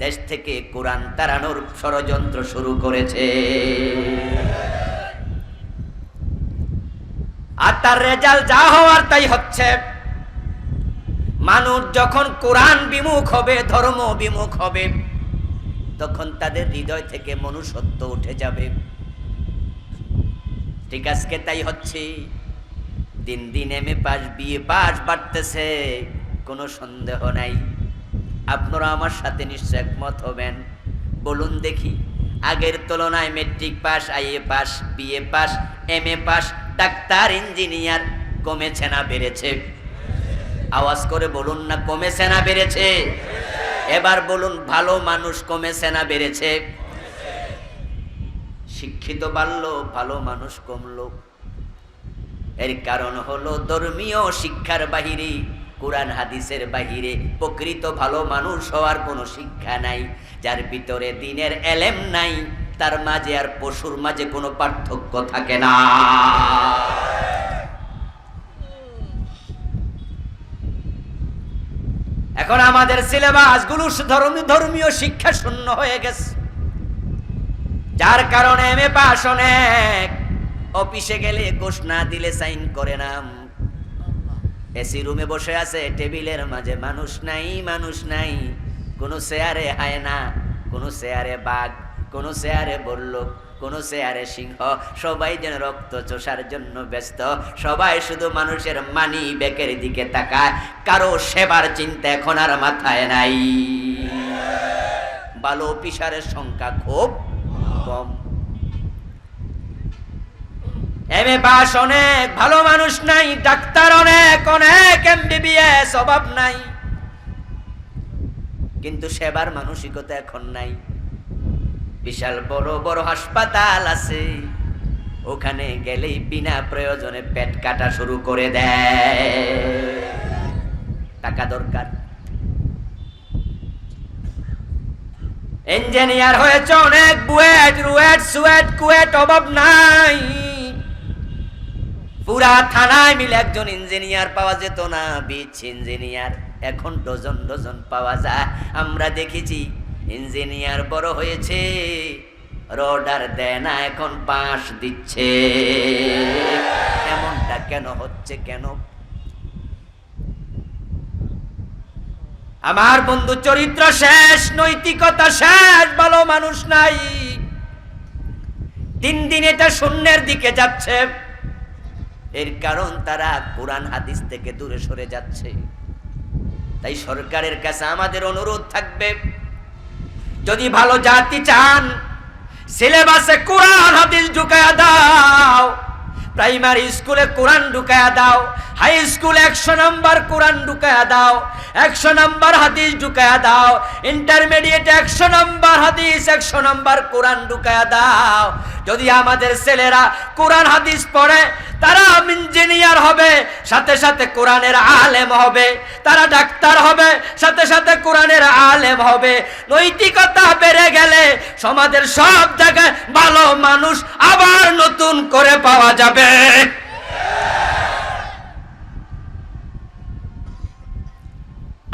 দেশ থেকে কোরআন তাড়ানোর ষড়যন্ত্র শুরু করেছে। আর তার রেজাল্ট যা হওয়ার তাই হচ্ছে। মানুষ যখন কোরআন বিমুখ হবে, ধর্ম বিমুখ হবে, তখন তাদের হৃদয় থেকে মনুষ্যত্ব উঠে যাবে। ঠিক আজকে তাই হচ্ছে। দিন দিন এমএ পাস, বিএ পাস বাড়তেছে, কোনো সন্দেহ নাই। আপনারা আমার সাথে নিশ্চয় একমত হবেন। বলুন দেখি, আগের তুলনায় matric pass, IA pass, BA pass, MA pass, ডাক্তার, ইঞ্জিনিয়ার কমেছে না বেড়েছে? আওয়াজ করে বলুন না, কমেছে না বেড়েছে? এবার বলুন, ভালো মানুষ কমেছে না বেড়েছে? শিক্ষিত বাড়লো, ভালো মানুষ কমলো। এর কারণ হলো ধর্মীয় শিক্ষার বাহিরে, কোরআন হাদিসের বাহিরে প্রকৃত ভালো মানুষ হওয়ার কোনো শিক্ষা নাই। যার ভিতরে দ্বীনের এলেম নাই, তার মাঝে আর পশুর মাঝে কোনো পার্থক্য থাকে না। এখন আমাদের সিলেবাস গুলো ধর্মীয় শিক্ষা শূন্য হয়ে গেছে, যার কারণে এমএ পাস অনেক অফিসে গেলে ঘোষণা দিলে সাইন করে নাম। এসি রুমে বসে আছে, টেবিলের মাঝে মানুষ নাই, মানুষ নাই। কোন চেয়ারে হায়না, কোন চেয়ারে বাঘ, কোন চেয়ারে বল্লভ, কোন চেয়ারে সিংহ। সবাই যেন রক্ত চোষার জন্য ব্যস্ত। সবাই শুধু মানুষের মানি ব্যাগের দিকে তাকায়। কারো সেবার চিন্তা এখন আর মাথায় নাই। ভালো অফিসারের সংখ্যা খুব কম। এমএ পাস অনেক, ভালো মানুষ নাই। ডাক্তার অনেক অনেক, এমবিবিএস অভাব নাই, কিন্তু সেবার মানসিকতা এখন নাই। বিশাল বড় বড় হাসপাতাল আছে, ওখানে গেলেই বিনা প্রয়োজনে পেট কাটা শুরু করে দেয়। টাকা দরকার। ইঞ্জিনিয়ার হয়েছে অনেক, বুয়েট, রুয়েট, সুয়েট, কুয়েট অভাব নাই। পুরা থানায় মিলে একজন ইঞ্জিনিয়ার পাওয়া যেত না, বিচ ইঞ্জিনিয়ার এখন ডজন ডজন পাওয়া যায়। আমরা দেখেছি ইঞ্জিনিয়ার বড় হয়েছে, রডার দেয় না, এখন বাঁশ দিচ্ছে। এমনটা কেন হচ্ছে? কেন? আমার বন্ধু, চরিত্র শেষ, নৈতিকতা শেষ, ভালো মানুষ নাই। দিন দিন এটা শূন্যের দিকে যাচ্ছে। এর কারণ তারা কোরআন হাদিস থেকে দূরে সরে যাচ্ছে। তাই সরকারের কাছে আমাদের অনুরোধ থাকবে, যদি ভালো জাতি চান, সিলেবাসে কোরআন হাদিস ঢুকায়া দাও। প্রাইমারি স্কুলে কোরআন ঢুকায়া দাও, হাই স্কুলে 100 নম্বর কোরআন ঢুকায়া দাও, 100 নম্বর হাদিস ঢুকায়া দাও। ইন্টারমিডিয়েটে 100 নম্বর হাদিস, 100 নম্বর কোরআন ঢুকায়া দাও। যদি আমাদের ছেলেরা কোরআন হাদিস পড়ে, তারা ইঞ্জিনিয়ার হবে, সাথে সাথে কোরআনের আলেম হবে। তারা ডাক্তার হবে, সাথে সাথে কোরআনের আলেম হবে। নৈতিকতা বেড়ে গেলে সমাজের সব জায়গায় ভালো মানুষ আবার নতুন করে পাওয়া যাবে।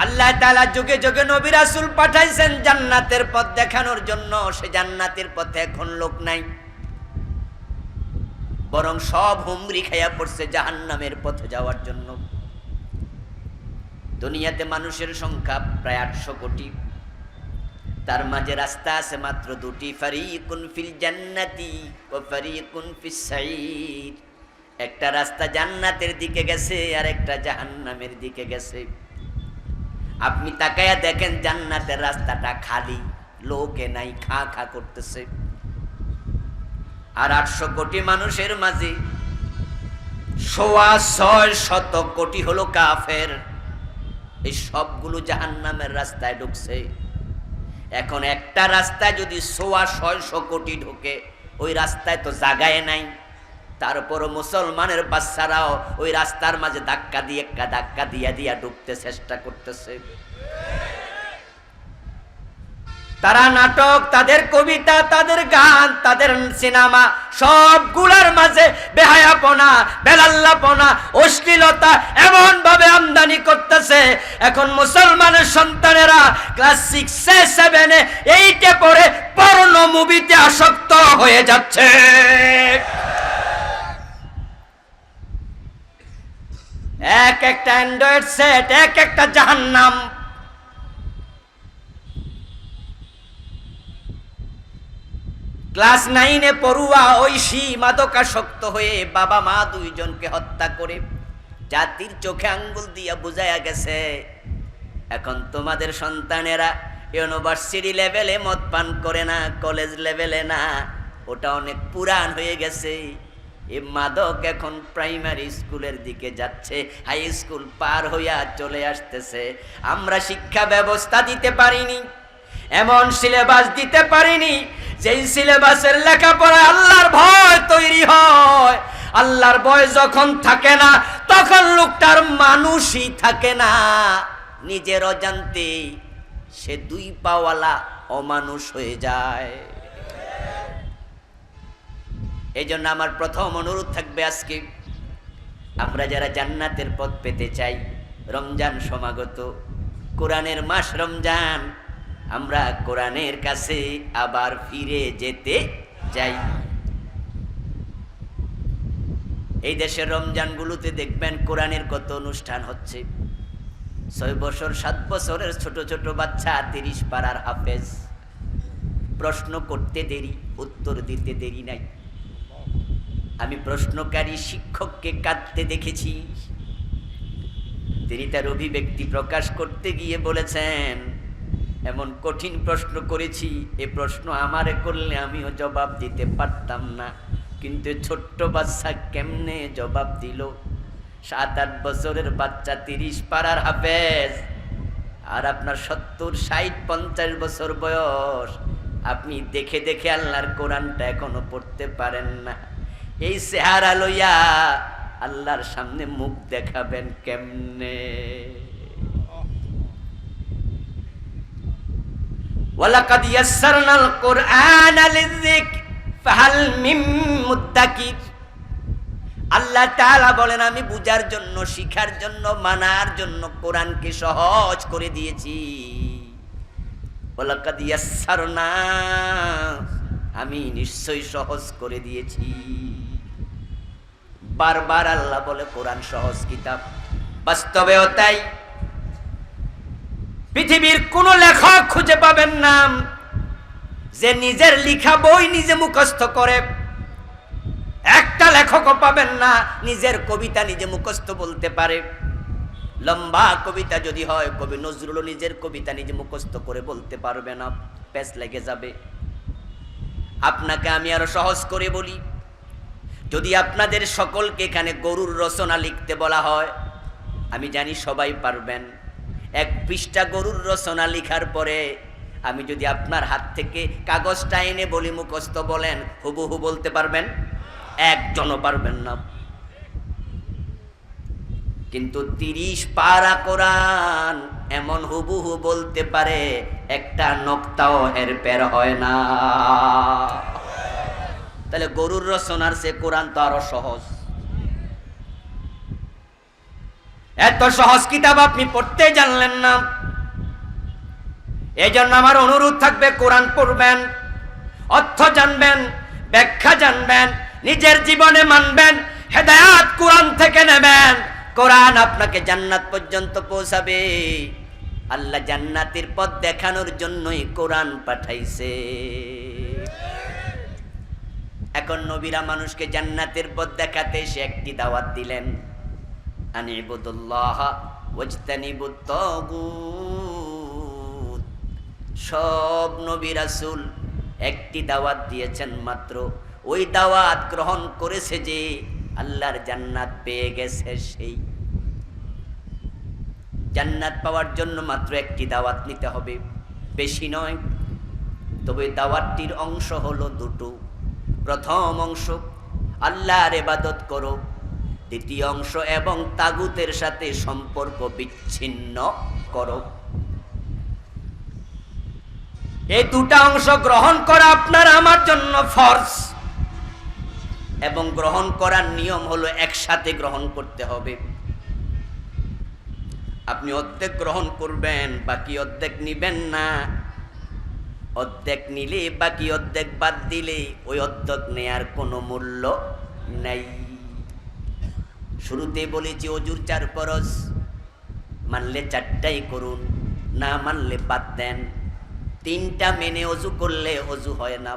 আল্লাহ তাআলা যুগে যুগে নবী রাসূল পাঠাইছেন জান্নাতের পথ দেখানোর জন্য। সে জান্নাতের পথে এখন লোক নাই, বরং সব হুমরি খাইয়া পড়ছে জাহান্নামের পথে যাওয়ার জন্য। দুনিয়াতে মানুষের সংখ্যা প্রায় 800 কোটি, তার মাঝে রাস্তা আছে মাত্র দুটি, ফারিকুন ফিল জান্নাতি ওয়া ফারিকুন ফিস সাঈর। একটা রাস্তা জান্নাতের দিকে গেছে আর একটা জাহান্নামের দিকে গেছে। আপনি তাকায়া দেখেন জান্নাতের রাস্তাটা খালি, লোকে নাই, খা খা করতেছে। আর 800 কোটি মানুষের মাঝে 600 কোটি হলো কাফের। এই সবগুলো জাহান্নামের রাস্তায় ঢুকছে। এখন একটা রাস্তায় যদি 600 কোটি ঢোকে, ওই রাস্তায় তো জায়গায় নাই, তারপরও মুসলমানের বাচ্চারাও ওই রাস্তার মাঝে ধাক্কা দিয়া ঢুকতে চেষ্টা করতেছে। তারা নাটক, তাদের কবিতা, তাদের গান, তাদের সিনেমা সবগুলার মাঝে বেহায়াপনা, বেলাল্লাপনা, অশ্লীলতা এমন ভাবে আমদানি করতেছে। এখন মুসলমানের সন্তানেরা ক্লাস 6 7 8 পড়ে পর্নো মুভিতে আসক্ত হয়ে যাচ্ছে। এক একটা অ্যান্ড্রয়েড সেট, এক একটা জাহান্নাম। ক্লাস 9 পড়ুয়া ঐশী মাদকাসক্ত হয়ে বাবা মা দুইজনকে হত্যা করে জাতির চোখে আঙ্গুল দিয়া বুঝাইয়া গেছে। এখন তোমাদের সন্তানেরা ইউনিভার্সিটি লেভেলে মদ পান করে না, কলেজ লেভেলে না, ওটা অনেক পুরান হয়ে গেছে। এই মাদক এখন প্রাইমারি স্কুলের দিকে যাচ্ছে, হাই স্কুল পার হইয়া চলে আসতেছে। আমরা শিক্ষা ব্যবস্থা দিতে পারিনি, এমন সিলেবাস দিতে পারিনি যেই সিলেবাসের লেখাপড়া আল্লাহর ভয় তৈরি হয়। আল্লাহর ভয় যখন থাকে না, তখন লোকটার মানুষই থাকে না। নিজের অজান্তে সে 2 পাওয়ালা অমানুষ হয়ে যায়। এই জন্য আমার প্রথম অনুরোধ থাকবে আজকে, আমরা যারা জান্নাতের পথ পেতে চাই, রমজান সমাগত, কোরআনের মাস রমজান, আমরা কোরআনের কাছে আবার ফিরে যেতে চাই। এই দেশের রমজানগুলোতে দেখবেন কোরআনের কত অনুষ্ঠান হচ্ছে। 6 বছর 7 বছরের ছোট ছোট বাচ্চা 30 পারার হাফেজ। প্রশ্ন করতে দেরি, উত্তর দিতে দেরি নাই। আমি প্রশ্নকারী শিক্ষককে কাঁদতে দেখেছি। তিনি তার অভিব্যক্তি প্রকাশ করতে গিয়ে বলেছেন, এমন কঠিন প্রশ্ন করেছি, এ প্রশ্ন আমারে করলে আমিও জবাব দিতে পারতাম না, কিন্তু ছোট্ট বাচ্চা কেমনে জবাব দিল। 7-8 বছরের বাচ্চা 30 পারার হাফেজ, আর আপনার 70 60 50 বছর বয়স। আপনি দেখে দেখে আল্লাহর কোরআনটা এখনো পড়তে পারেন না। এই চেহারা লইয়া আল্লাহর সামনে মুখ দেখাবেন কেমনে? ওয়ালাকাদ ইয়াসসারনাল কুরআনা লিযিকর ফাহাল মিন মুদ্দাকির। আল্লাহ তাআলা বলেন, আমি বুঝার জন্য, শিখার জন্য, মানার জন্য কোরআনকে সহজ করে দিয়েছি। ওয়ালাকাদ ইয়াসসারনা, আমি নিশ্চয়ই সহজ করে দিয়েছি। বারবার আল্লাহ বলে কোরআন সহজ কিতাব। বাস্তবেও তাই। পৃথিবীর কোন লেখক খুঁজে পাবেন না যে নিজের লেখা বই নিজে মুখস্থ করে। একটা লেখকও পাবেন না নিজের কবিতা নিজে মুখস্থ বলতে পারে। লম্বা কবিতা যদি হয়, কবি নজরুল নিজের কবিতা নিজে মুখস্থ করে বলতে পারবে না, পেচ লেগে যাবে। আপনাকে আমি আরো সহজ করে বলি, যদি আপনাদের সকলকে এখানে গরুর রচনা লিখতে বলা হয়, আমি জানি সবাই পারবেন। 1 পৃষ্ঠা গরুর রচনা লিখার পরে আমি যদি আপনার হাত থেকে কাগজটা এনে বলি মুখস্থ বলেন, হুবহু বলতে পারবেন? একজনও পারবেন না। কিন্তু 30 পারা কোরআন এমন হুবহু বলতে পারে, একটা নক্তাও হেরফের হয় না। তাহলে গরুর রচনার সে কোরআন তো আরো সহজ। এত সহজ কিতাব আপনি পড়তে জানলেন না, এজন্য আমার অনুরোধ থাকবে, কোরআন পড়বেন, অর্থ জানবেন, ব্যাখ্যা জানবেন, নিজের জীবনে মানবেন, হেদায়েত কোরআন থেকে নেবেন। কোরআন আপনাকে জান্নাত পর্যন্ত পৌঁছাবে। আল্লাহ জান্নাতের পথ দেখানোর জন্যই কোরআন পাঠাইছে। এখন নবীরা মানুষকে জান্নাতের পথ দেখাতে এসে একটি দাওয়াত দিলেন, আনিবুদুল্লাহ ওয়াজতানিবুত তাগুত। সব নবী রাসূল একটি দাওয়াত দিয়েছেন মাত্র, ওই দাওয়াত গ্রহণ করেছে যে আল্লাহর জান্নাত পেয়ে গেছে। সেই জান্নাত পাওয়ার জন্য মাত্র একটি দাওয়াত নিতে হবে, বেশি নয়। তবে দাওয়াতটির অংশ হলো দুটো। প্রথম অংশ আল্লাহর ইবাদত করো, দ্বিতীয় অংশ এবং তাগুতের সাথে সম্পর্ক বিচ্ছিন্ন করো। এই দুটা অংশ গ্রহণ করা আপনার আমার জন্য ফরজ, এবং গ্রহণ করার নিয়ম হলো একসাথে গ্রহণ করতে হবে। আপনি অর্ধেক গ্রহণ করবেন, বাকি অর্ধেক নিবেন না। অর্ধেক নিলে বাকি অর্ধেক বাদ দিলে ওই অর্ধেক নেয়ার কোনো মূল্য নাই। শুরুতে বলেছি অজুর 4 ফরজ, মানলে 4টাই করুন, না মানলে বাদ দেন। 3টা মেনে অজু করলে অজু হয় না।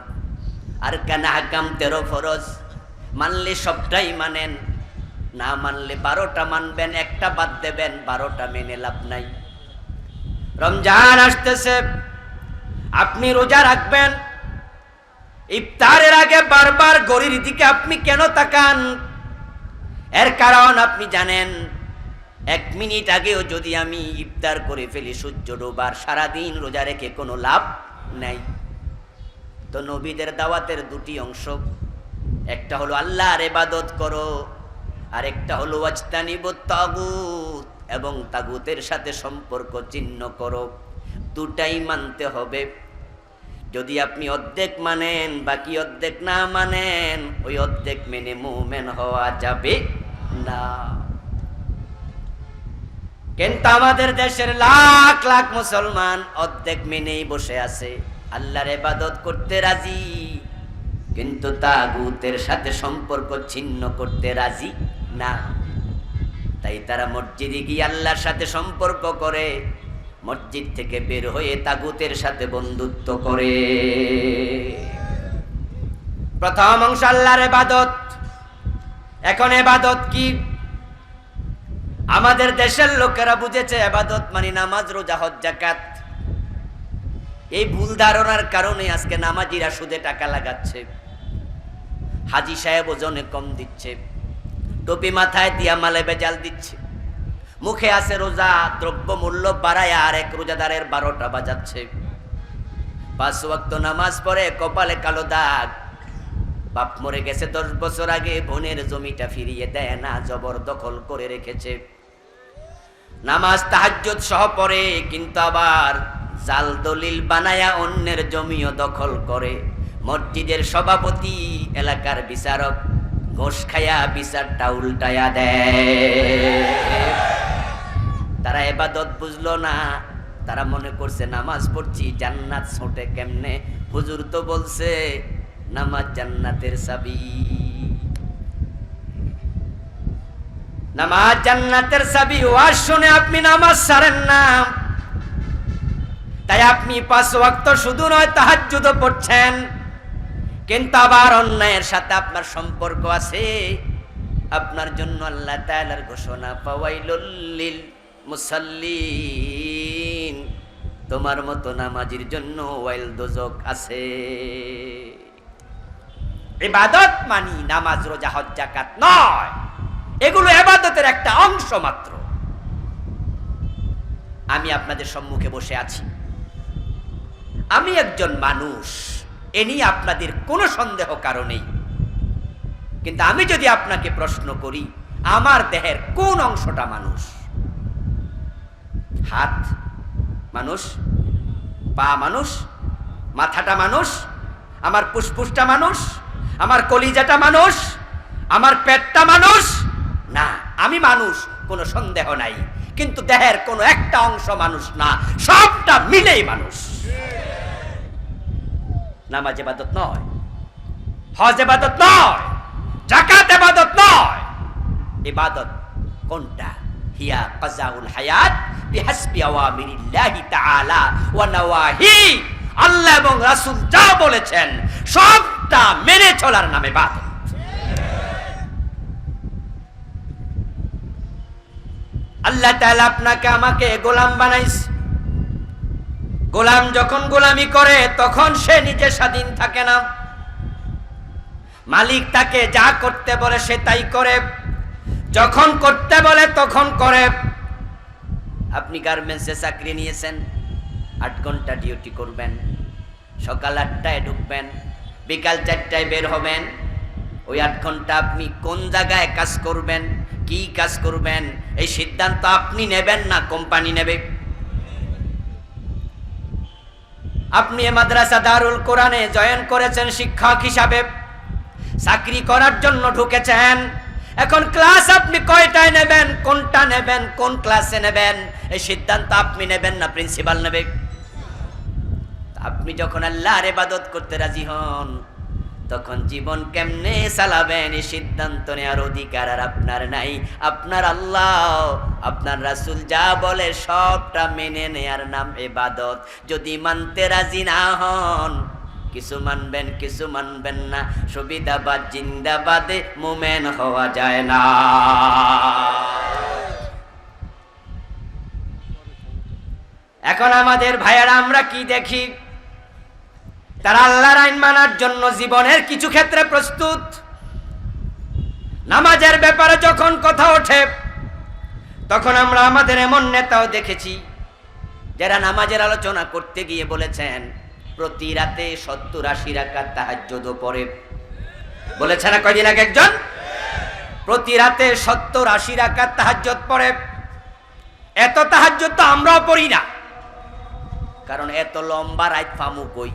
আর কানা হাকাম 13 ফরজ, মানলে সবটাই মানেন, না মানলে 12টা মানবেন, একটা বাদ দেবেন, 12টা মেনে লাভ নাই। রমজান আসতেছে, আপনি রোজা রাখবেন, ইফতারের আগে বারবার ঘড়ির দিকে আপনি কেন তাকান? এর কারণ আপনি জানেন 1 মিনিট আগেও যদি আমি ইফতার করে ফেলি সূর্য ডোবার, সারাদিন রোজা রেখে কোনো লাভ নাই। তো নবীদের দাওয়াতের 2টি অংশ, একটা হলো আল্লাহর ইবাদত করো, আর একটা হলো ওয়াজতানিবুত তাগুত, এবং তাগুতের সাথে সম্পর্ক ছিন্ন করো। দুটাই মানতে হবে। যদি আপনি অর্ধেক মানেন, বাকি অর্ধেক না মানেন, ওই অর্ধেক মেনে মুমিন হওয়া যাবে না। কিন্তু আমাদের দেশের লাখ লাখ মুসলমান অর্ধেক মেনেই বসে আছে, আল্লাহর ইবাদত করতে রাজি, কিন্তু তাগুতের সাথে সম্পর্ক ছিন্ন করতে রাজি না। তাই তারা মসজিদে গিয়ে আল্লাহর সাথে সম্পর্ক করে, মসজিদ থেকে বের হয়ে তাগুতের সাথে বন্ধুত্ব করে। প্রথম অংশ আল্লাহর ইবাদত। এখন ইবাদত কি? আমাদের দেশের লোকেরা বুঝেছে ইবাদত মানে নামাজ, রোজা, হজ, যাকাত। এই ভুল ধারণার কারণে আজকে নামাজিরা সুদে টাকা লাগাচ্ছে, হাজি সাহেব ওজনে কম দিচ্ছে, টুপি মাথায় দিয়া মালে বেজাল দিচ্ছে, মুখে আছে রোজা, দ্রব্য মূল্য বাড়ায় আর এক রোজাদারের 12টা বাজাচ্ছে। 5 ওয়াক্ত নামাজ পড়ে, কপালে কালো দাগ। বাপ মরে গেছে 10 বছর আগে, বোনের জমিটা ফিরিয়ে দেয় না, জবরদখল করে রেখেছে। নামাজ তাহাজ্জুদ সহ পড়ে, কিন্তু আবার জাল দলিল বানায়া অন্যের জমিও দখল করে। মসজিদের সভাপতি, এলাকার বিচারক, ঘোষ খায়া বিচারটা উল্টায়া দেয়। তারা ইবাদত বুঝলো না, তারা মনে করছে নামাজ পড়ছি জান্নাত ছোটে কেমনে। হুজুর তো বলছে নামাজ জান্নাতের চাবি, নামাজ জান্নাতের চাবি। ওয়াজ শুনে আপনি নামাজ ছাড়েন না, তাই আপনি 5 ওয়াক্ত শুধু নয় তাহাজ্জুদও পড়ছেন, কিন্তু আবার অন্যায়ের সাথে আপনার সম্পর্ক আছে। আপনার জন্য আল্লাহ তাআলার ঘোষণা, ফাওয়াইলুল লিল মুসাল্লিন, তোমার মতো নামাজির জন্য ওয়াইল দোজক আছে। ইবাদত মানি নামাজ, রোজা, হজ, যাকাত নয়, এগুলো ইবাদতের একটা অংশ মাত্র। আমি আপনাদের সম্মুখে বসে আছি, আমি একজন মানুষ, এ নিয়ে আপনাদের কোনো সন্দেহ কারণেই। কিন্তু আমি যদি আপনাকে প্রশ্ন করি, আমার দেহের কোন অংশটা মানুষ? হাত মানুষ, পা মানুষ, মাথাটা মানুষ, আমার ফুসফুসটা মানুষ, আমার কলিজাটা মানুষ, আমার পেটটা মানুষ? না, আমি মানুষ, কোনো সন্দেহ নাই। কিন্তু দেহের কোনো একটা অংশ মানুষ না, সবটা মিলেই মানুষ। নামাজ ইবাদত নয়, হজ ইবাদত নয়, যাকাত ইবাদত নয়। ইবাদত কোনটা? হিয়া কাযাউল হায়াত বিহাসবি আওয়ামিরিল্লাহি তাআলা ওয়া নাওয়াহি। আল্লাহ এবং রাসূল যা বলেছেন সবটা মেনে চলার নামে ইবাদত। আল্লাহ তাআলা আপনাকে আমাকে গোলাম বানাইছে। গোলাম যখন গোলামি করে তখন সে নিজে স্বাধীন থাকে না, মালিক তাকে যা করতে বলে সে তাই করে, যখন করতে বলে তখন করে। আপনি গার্মেন্টসে চাকরি নিয়েছেন, 8 ঘন্টা ডিউটি করবেন, সকাল 8টায় ঢুকবেন, বিকাল 4টায় বের হবেন। ওই 8 ঘন্টা আপনি কোন জায়গায় কাজ করবেন, কি কাজ করবেন, এই সিদ্ধান্ত আপনি নেবেন না কোম্পানি নেবে? আপনি মাদ্রাসা দারুল কোরআনে জয়েন করেছেন শিক্ষক হিসাবে, চাকরি করার জন্য ঢুকেছেন। এখন ক্লাস আপনি কয়টায় নেবেন, কোনটা নেবেন, কোন ক্লাসে নেবেন, এই সিদ্ধান্ত আপনি নেবেন না প্রিন্সিপাল নেবে? আপনি যখন আল্লাহর ইবাদত করতে রাজি হন তখন জীবন কেমনে চালাবেন এই সিদ্ধান্ত নেওয়ার অধিকার আর আপনার নাই। আপনার আল্লাহ, আপনার রাসূল যা বলে সবটা মেনে নেয়ার নাম ইবাদত। যদি মানতে রাজি না হন, কিছু মানবেন কিছু মানবেন না, সুবিধাবাদ জিন্দাবাদে মুমিন হওয়া যায় না। এখন আমাদের ভাইয়ারা আমরা কি দেখি, তারা আল্লাহর আইন মানার জন্য জীবনের কিছু ক্ষেত্রে প্রস্তুত। নামাজের ব্যাপারে যখন কথা ওঠে তখন আমরা আমাদের এমন নেতাও দেখেছি যারা নামাজের আলোচনা করতে গিয়ে বলেছেন প্রতি রাতে 70-80 রাকাত তাহাজ্জুদ পড়ে। বলেছে না কয়দিন আগে একজন? প্রতি রাতে 70-80 রাকাত তাহাজ্জুদ পড়ে। এত তাহাজ্জুদ তো আমরাও পড়ি না, কারণ এত লম্বা রাত পামু কই?